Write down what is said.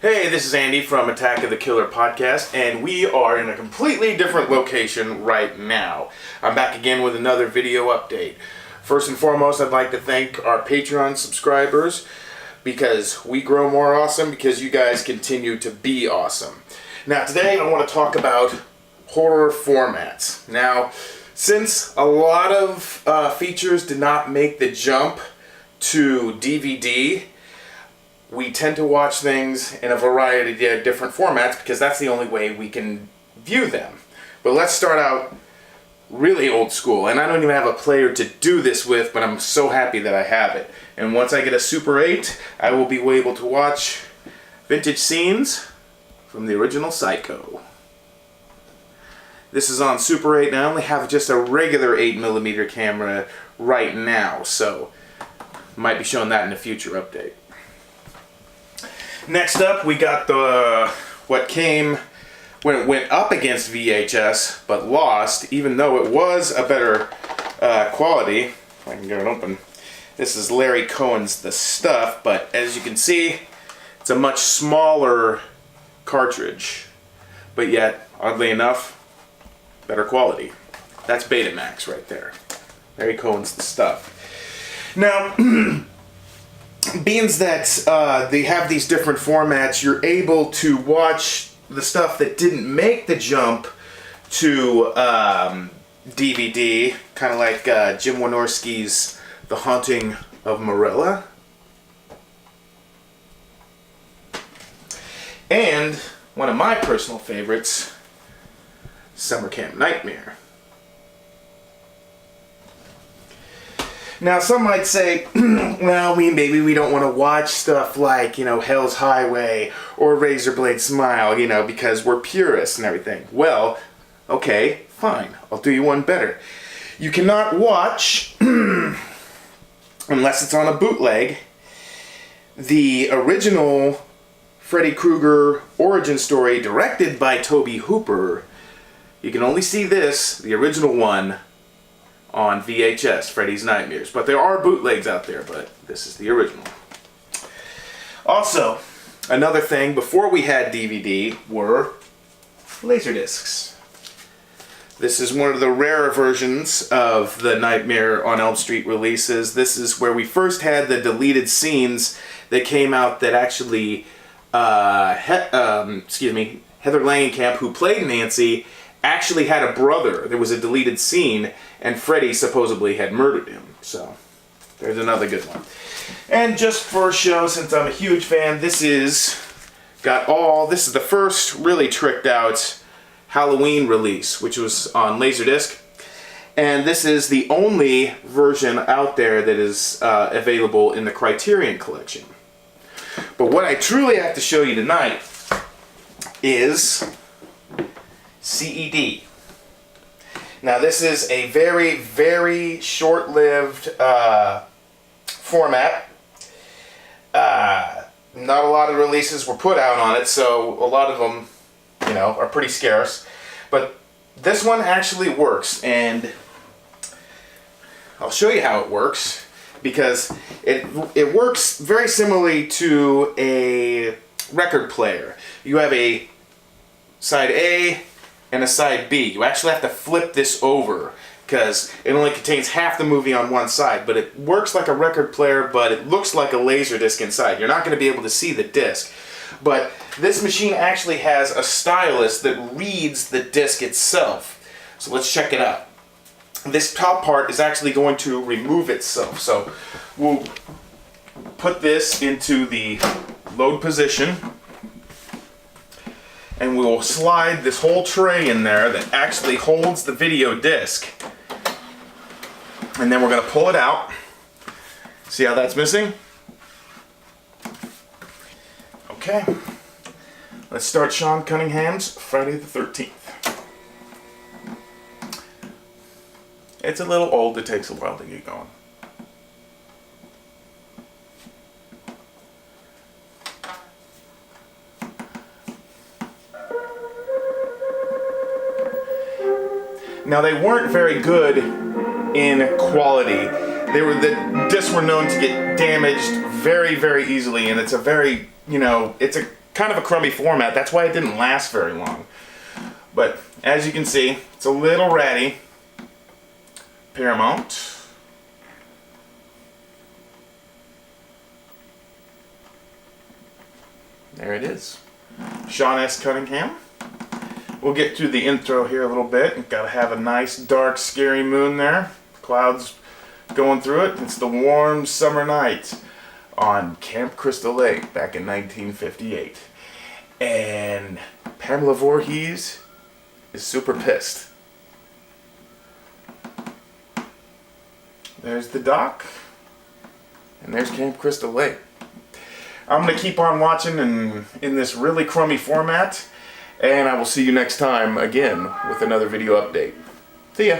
Hey, this is Andy from Attack of the Killer podcast, and we are in a completely different location right now. I'm back again with another video update. First and foremost, I'd like to thank our Patreon subscribers because we grow more awesome because you guys continue to be awesome. Now, today I want to talk about horror formats. Now, since a lot of features did not make the jump to DVD, we tend to watch things in a variety of different formats because that's the only way we can view them. But let's start out really old school, and I don't even have a player to do this with, but I'm so happy that I have it. And once I get a Super 8, I will be able to watch vintage scenes from the original Psycho. This is on Super 8, and I only have just a regular 8mm camera right now, so might be showing that in a future update. Next up, we got what came when it went up against VHS, but lost, even though it was a better quality. If I can get it open. This is Larry Cohen's The Stuff, but as you can see, it's a much smaller cartridge, but yet, oddly enough, better quality. That's Betamax right there. Larry Cohen's The Stuff. Now, being that they have these different formats, you're able to watch the stuff that didn't make the jump to DVD, kind of like Jim Wynorski's The Haunting of Marilla. And one of my personal favorites, Summer Camp Nightmare. Now, some might say, well, maybe we don't want to watch stuff like, Hell's Highway or Razorblade Smile, because we're purists and everything. Well, okay, fine. I'll do you one better. You cannot watch, unless it's on a bootleg, the original Freddy Krueger origin story directed by Tobe Hooper. You can only see this, the original one, on VHS, Freddy's Nightmares. But there are bootlegs out there, but this is the original. Also, another thing, before we had DVD, were Laserdiscs. This is one of the rarer versions of the Nightmare on Elm Street releases. This is where we first had the deleted scenes that came out that actually, Heather Langenkamp, who played Nancy, actually had a brother. There was a deleted scene, and Freddy supposedly had murdered him. So, there's another good one. And just for show, since I'm a huge fan, this is the first really tricked out Halloween release, which was on Laserdisc. And this is the only version out there that is available in the Criterion Collection. But what I truly have to show you tonight is CED. Now, this is a very, very short-lived format. Not a lot of releases were put out on it, so a lot of them, are pretty scarce. But this one actually works, and I'll show you how it works, because it works very similarly to a record player. You have a side A and a side B. You actually have to flip this over because it only contains half the movie on one side, but it works like a record player, but it looks like a laser disc inside. You're not going to be able to see the disc, but this machine actually has a stylus that reads the disc itself. So let's check it out. This top part is actually going to remove itself. So we'll put this into the load position, and we'll slide this whole tray in there that actually holds the video disc. And then we're going to pull it out. See how that's missing? Okay. Let's start Sean Cunningham's Friday the 13th. It's a little old. It takes a while to get going. Now, they weren't very good in quality. The discs were known to get damaged very, very easily, and it's a very, it's a kind of a crummy format. That's why it didn't last very long. But as you can see, it's a little ratty. Paramount. There it is. Sean S. Cunningham. We'll get to the intro here a little bit. You've got to have a nice, dark, scary moon there. Clouds going through it. It's the warm summer night on Camp Crystal Lake back in 1958. And Pamela Voorhees is super pissed. There's the dock. And there's Camp Crystal Lake. I'm going to keep on watching in this really crummy format. And I will see you next time again with another video update. See ya.